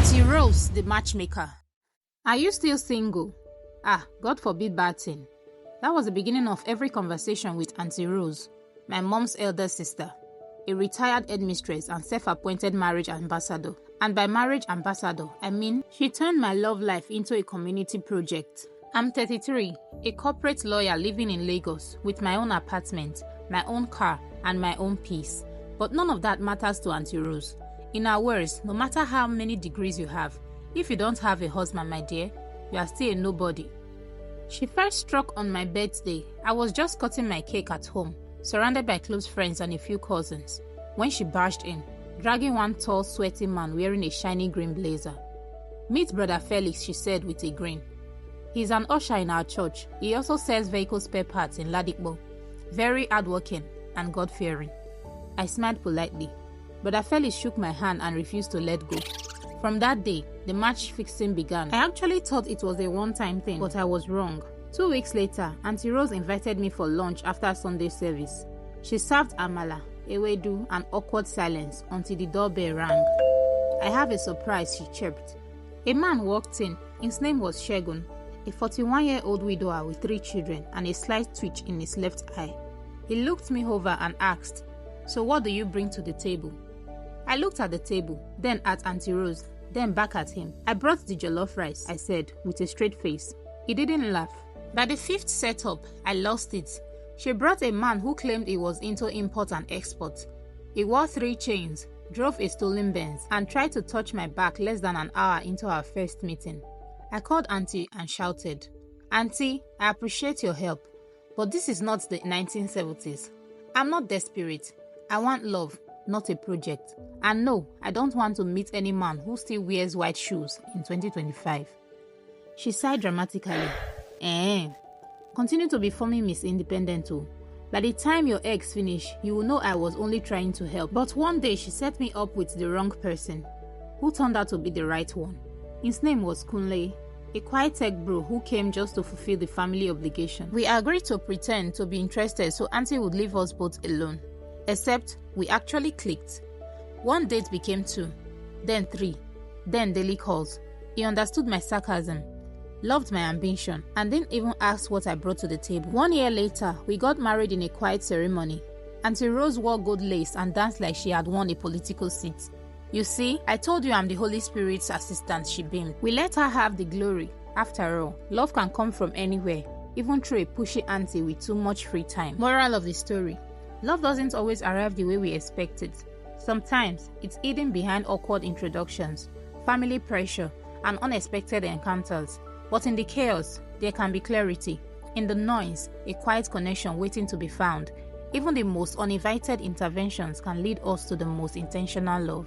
Aunty Rose, the matchmaker. Are you still single? God forbid bad thing. That was the beginning of every conversation with Aunty Rose, my mom's elder sister, a retired headmistress and self-appointed marriage ambassador. And by marriage ambassador, I mean she turned my love life into a community project. I'm 33, a corporate lawyer living in Lagos with my own apartment, my own car, and my own peace. But none of that matters to Aunty Rose. In her words, no matter how many degrees you have, if you don't have a husband, my dear, you are still a nobody. She first struck on my birthday. I was just cutting my cake at home, surrounded by close friends and a few cousins, when she barged in, dragging one tall, sweaty man wearing a shiny green blazer. "Meet Brother Felix," she said with a grin. He's an usher in our church. He also sells vehicle spare parts in Ladikbo. Very hardworking and God-fearing. I smiled politely. Brother Felix shook my hand and refused to let go. From that day, the match fixing began. I actually thought it was a one-time thing, but I was wrong. 2 weeks later, Aunty Rose invited me for lunch after Sunday service. She served amala, ewedu, and awkward silence until the doorbell rang. "I have a surprise," she chirped. A man walked in. His name was Shegun, a 41-year-old widower with 3 children and a slight twitch in his left eye. He looked me over and asked, "So what do you bring to the table?" I looked at the table, then at Aunty Rose, then back at him. "I brought the jollof rice," I said, with a straight face. He didn't laugh. By the 5th setup, I lost it. She brought a man who claimed he was into import and export. He wore 3 chains, drove a stolen Benz, and tried to touch my back less than an hour into our first meeting. I called Aunty and shouted, "Aunty, I appreciate your help, but this is not the 1970s. I'm not desperate. I want love, not a project. And no, I don't want to meet any man who still wears white shoes in 2025. She sighed dramatically. Continue to be forming Miss Independent too. By the time your eggs finish, you will know I was only trying to help. But one day she set me up with the wrong person, who turned out to be the right one. His name was Kunle, a quiet tech bro who came just to fulfill the family obligation. We agreed to pretend to be interested so Aunty would leave us both alone. Except we actually clicked. 1 date became 2, then 3, then daily calls. He understood my sarcasm, loved my ambition, and didn't even ask what I brought to the table. 1 year later, we got married in a quiet ceremony. Aunty Rose wore gold lace and danced like she had won a political seat. "You see, I told you I'm the Holy Spirit's assistant," she beamed. We let her have the glory. After all, love can come from anywhere, even through a pushy auntie with too much free time. Moral of the story: love doesn't always arrive the way we expect it. Sometimes it's hidden behind awkward introductions, family pressure, and unexpected encounters. But in the chaos, there can be clarity. In the noise, a quiet connection waiting to be found. Even the most uninvited interventions can lead us to the most intentional love.